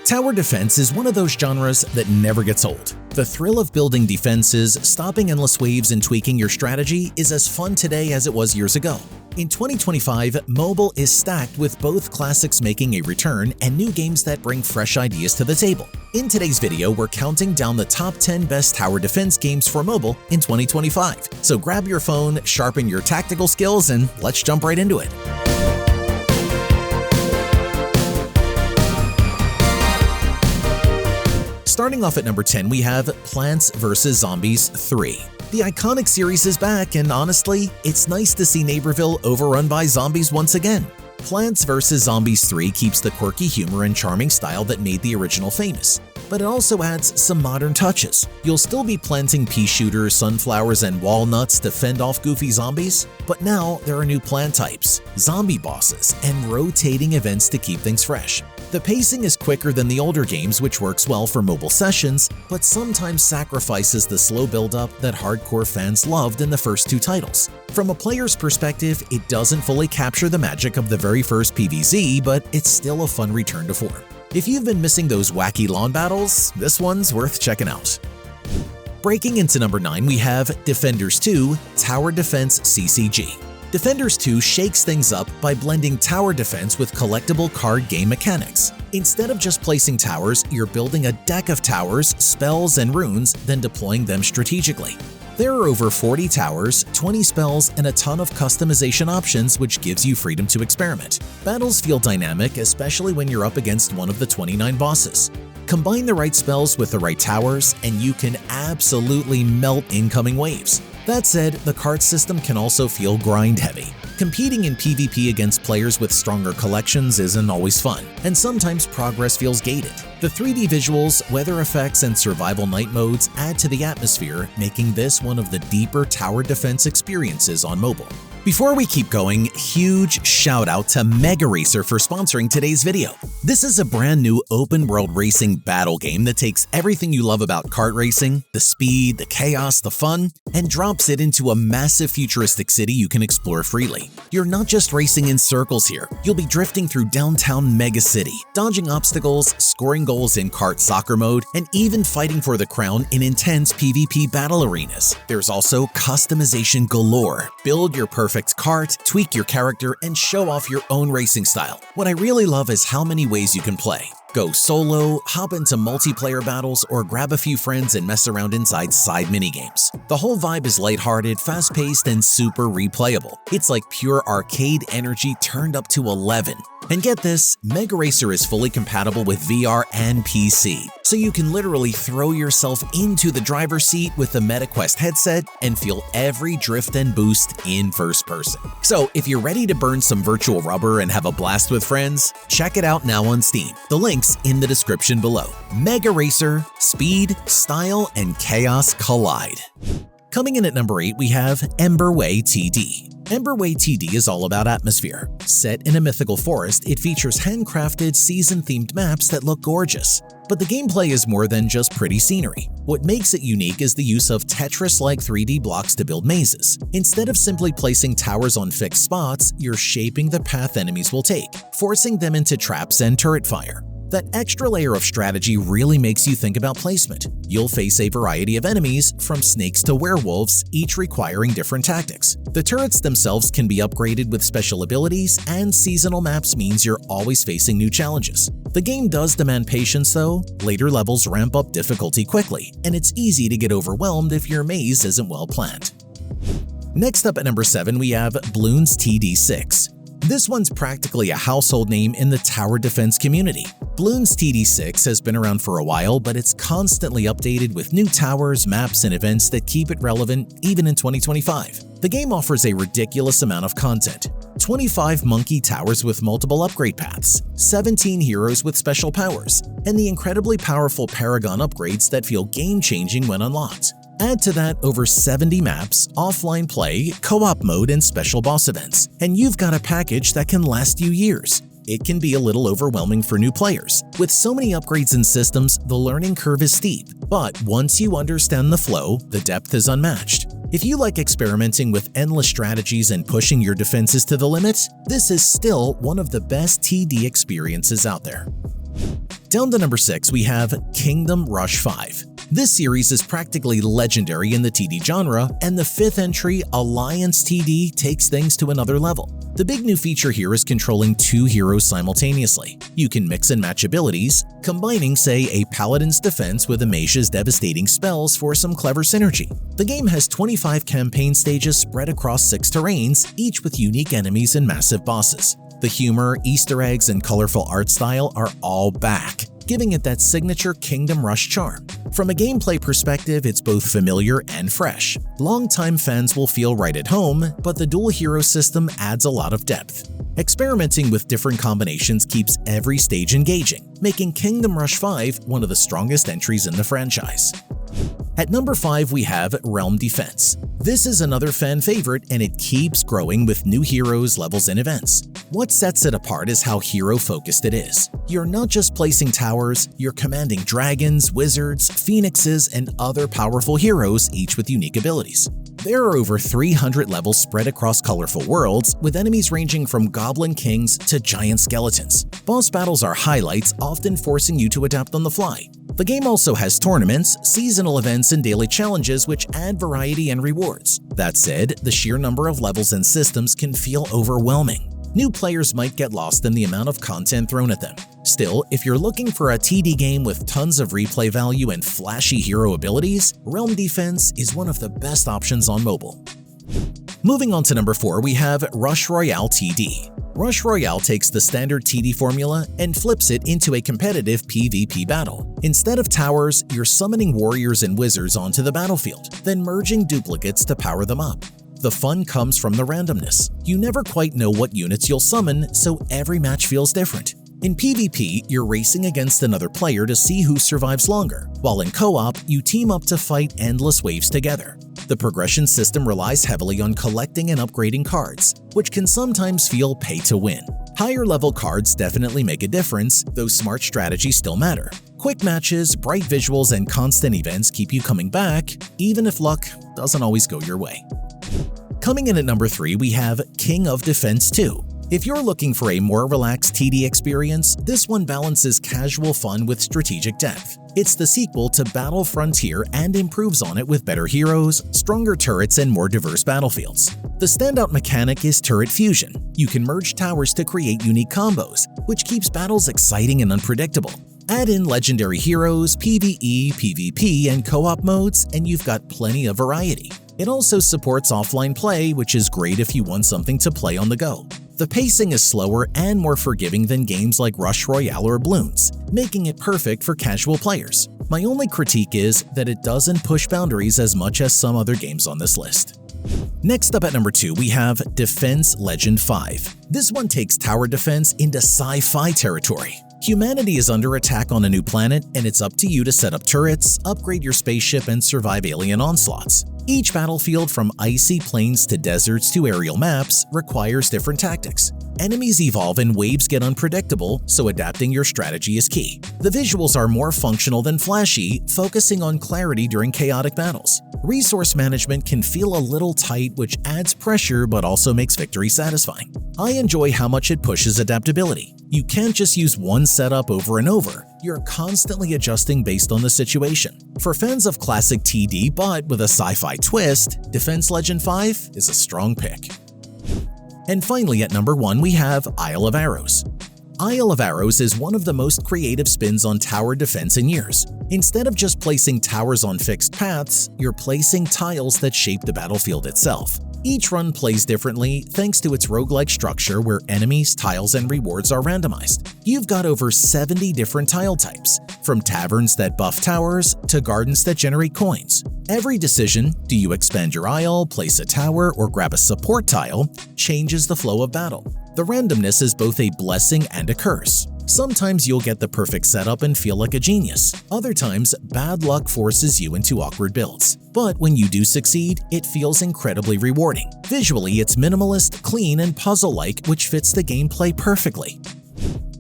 Tower defense is one of those genres that never gets old. The thrill of building defenses, stopping endless waves, and tweaking your strategy is as fun today as it was years ago. In 2025, mobile is stacked with both classics making a return and new games that bring fresh ideas to the table. In today's video, we're counting down the top 10 best tower defense games for mobile in 2025. So grab your phone, sharpen your tactical skills, and let's jump right into it. Starting off at number 10, we have Plants vs. Zombies 3. The iconic series is back, and honestly, it's nice to see Neighborville overrun by zombies once again. Plants vs. Zombies 3 keeps the quirky humor and charming style that made the original famous, but it also adds some modern touches. You'll still be planting pea shooters, sunflowers, and walnuts to fend off goofy zombies, but now there are new plant types, zombie bosses, and rotating events to keep things fresh. The pacing is quicker than the older games, which works well for mobile sessions, but sometimes sacrifices the slow build-up that hardcore fans loved in the first two titles. From a player's perspective, it doesn't fully capture the magic of the very first PvZ, but it's still a fun return to form. If you've been missing those wacky lawn battles, this one's worth checking out. Breaking into number 9, we have Defenders 2 Tower Defense CCG. Defenders 2 shakes things up by blending tower defense with collectible card game mechanics. Instead of just placing towers, you're building a deck of towers, spells, and runes, then deploying them strategically. There are over 40 towers, 20 spells, and a ton of customization options, which gives you freedom to experiment. Battles feel dynamic, especially when you're up against one of the 29 bosses. Combine the right spells with the right towers, and you can absolutely melt incoming waves. That said, the card system can also feel grind-heavy. Competing in PvP against players with stronger collections isn't always fun, and sometimes progress feels gated. The 3D visuals, weather effects, and survival night modes add to the atmosphere, making this one of the deeper tower defense experiences on mobile. Before we keep going, huge shout out to MEGARACER for sponsoring today's video. This is a brand new open-world racing battle game that takes everything you love about kart racing, the speed, the chaos, the fun, and drops it into a massive futuristic city you can explore freely. You're not just racing in circles here, you'll be drifting through downtown mega city, dodging obstacles, scoring goals in kart soccer mode, and even fighting for the crown in intense PvP battle arenas. There's also customization galore. Build your perfect kart, tweak your character, and show off your own racing style. What I really love is how many ways you can play. Go solo, hop into multiplayer battles, or grab a few friends and mess around inside side minigames. The whole vibe is lighthearted, fast-paced, and super replayable. It's like pure arcade energy turned up to 11. And get this, MEGARACER is fully compatible with VR and PC, so you can literally throw yourself into the driver's seat with the MetaQuest headset and feel every drift and boost in first person. So if you're ready to burn some virtual rubber and have a blast with friends, check it out now on Steam. The link's in the description below. MEGARACER, speed, style, and chaos collide. Coming in at number 8, we have Emberway TD. Emberway TD is all about atmosphere. Set in a mythical forest, it features handcrafted, season-themed maps that look gorgeous. But the gameplay is more than just pretty scenery. What makes it unique is the use of Tetris-like 3D blocks to build mazes. Instead of simply placing towers on fixed spots, you're shaping the path enemies will take, forcing them into traps and turret fire. That extra layer of strategy really makes you think about placement. You'll face a variety of enemies, from snakes to werewolves, each requiring different tactics. The turrets themselves can be upgraded with special abilities, and seasonal maps means you're always facing new challenges. The game does demand patience though. Later levels ramp up difficulty quickly, and it's easy to get overwhelmed if your maze isn't well planned. Next up at number 7, we have Bloons TD 6. This one's practically a household name in the tower defense community. Bloons TD 6 has been around for a while, but it's constantly updated with new towers, maps, and events that keep it relevant even in 2025. The game offers a ridiculous amount of content. 25 monkey towers with multiple upgrade paths, 17 heroes with special powers, and the incredibly powerful Paragon upgrades that feel game-changing when unlocked. Add to that over 70 maps, offline play, co-op mode, and special boss events, and you've got a package that can last you years. It can be a little overwhelming for new players. With so many upgrades and systems, the learning curve is steep, but once you understand the flow, the depth is unmatched. If you like experimenting with endless strategies and pushing your defenses to the limit, this is still one of the best TD experiences out there. Down to number 6, we have Kingdom Rush 5. This series is practically legendary in the TD genre, and the 5th entry, Alliance TD, takes things to another level. The big new feature here is controlling 2 heroes simultaneously. You can mix and match abilities, combining, say, a paladin's defense with a mage's devastating spells for some clever synergy. The game has 25 campaign stages spread across 6 terrains, each with unique enemies and massive bosses. The humor, Easter eggs, and colorful art style are all back, giving it that signature Kingdom Rush charm. From a gameplay perspective, it's both familiar and fresh. Longtime fans will feel right at home, but the dual hero system adds a lot of depth. Experimenting with different combinations keeps every stage engaging, making Kingdom Rush 5 one of the strongest entries in the franchise. At number 5, we have Realm Defense. This is another fan favorite, and it keeps growing with new heroes, levels, and events. What sets it apart is how hero-focused it is. You're not just placing towers, you're commanding dragons, wizards, phoenixes, and other powerful heroes, each with unique abilities. There are over 300 levels spread across colorful worlds, with enemies ranging from goblin kings to giant skeletons. Boss battles are highlights, often forcing you to adapt on the fly. The game also has tournaments, seasonal events, and daily challenges which add variety and rewards. That said, the sheer number of levels and systems can feel overwhelming. New players might get lost in the amount of content thrown at them. Still, if you're looking for a TD game with tons of replay value and flashy hero abilities, Realm Defense is one of the best options on mobile. Moving on to number 4, we have Rush Royale TD. Rush Royale takes the standard TD formula and flips it into a competitive PvP battle. Instead of towers, you're summoning warriors and wizards onto the battlefield, then merging duplicates to power them up. The fun comes from the randomness. You never quite know what units you'll summon, so every match feels different. In PvP, you're racing against another player to see who survives longer, while in co-op, you team up to fight endless waves together. The progression system relies heavily on collecting and upgrading cards, which can sometimes feel pay-to-win. Higher-level cards definitely make a difference, though smart strategies still matter. Quick matches, bright visuals, and constant events keep you coming back, even if luck doesn't always go your way. Coming in at number 3, we have King of Defense 2. If you're looking for a more relaxed TD experience, this one balances casual fun with strategic depth. It's the sequel to Battle Frontier and improves on it with better heroes, stronger turrets, and more diverse battlefields. The standout mechanic is turret fusion. You can merge towers to create unique combos, which keeps battles exciting and unpredictable. Add in legendary heroes, PvE, PvP, and co-op modes, and you've got plenty of variety. It also supports offline play, which is great if you want something to play on the go. The pacing is slower and more forgiving than games like Rush Royale or Bloons, making it perfect for casual players. My only critique is that it doesn't push boundaries as much as some other games on this list. Next up at number 2, we have Defense Legend 5. This one takes tower defense into sci-fi territory. Humanity is under attack on a new planet, and it's up to you to set up turrets, upgrade your spaceship, and survive alien onslaughts. Each battlefield, from icy plains to deserts to aerial maps, requires different tactics. Enemies evolve and waves get unpredictable, so adapting your strategy is key. The visuals are more functional than flashy, focusing on clarity during chaotic battles. Resource management can feel a little tight, which adds pressure but also makes victory satisfying. I enjoy how much it pushes adaptability. You can't just use one setup over and over. You're constantly adjusting based on the situation. For fans of classic TD but with a sci-fi twist, Defense Legend 5 is a strong pick. And finally at number 1, we have Isle of Arrows. Isle of Arrows is one of the most creative spins on tower defense in years. Instead of just placing towers on fixed paths, you're placing tiles that shape the battlefield itself. Each run plays differently thanks to its roguelike structure where enemies, tiles, and rewards are randomized. You've got over 70 different tile types, from taverns that buff towers to gardens that generate coins. Every decision, do you expand your isle, place a tower, or grab a support tile, changes the flow of battle. The randomness is both a blessing and a curse. Sometimes you'll get the perfect setup and feel like a genius. Other times, bad luck forces you into awkward builds. But when you do succeed, it feels incredibly rewarding. Visually, it's minimalist, clean, and puzzle-like, which fits the gameplay perfectly.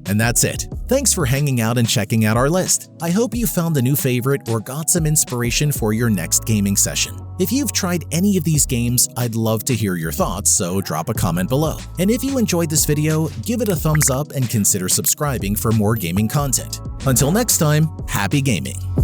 And that's it. Thanks for hanging out and checking out our list. I hope you found a new favorite or got some inspiration for your next gaming session. If you've tried any of these games, I'd love to hear your thoughts, so drop a comment below. And if you enjoyed this video, give it a thumbs up and consider subscribing for more gaming content. Until next time, happy gaming!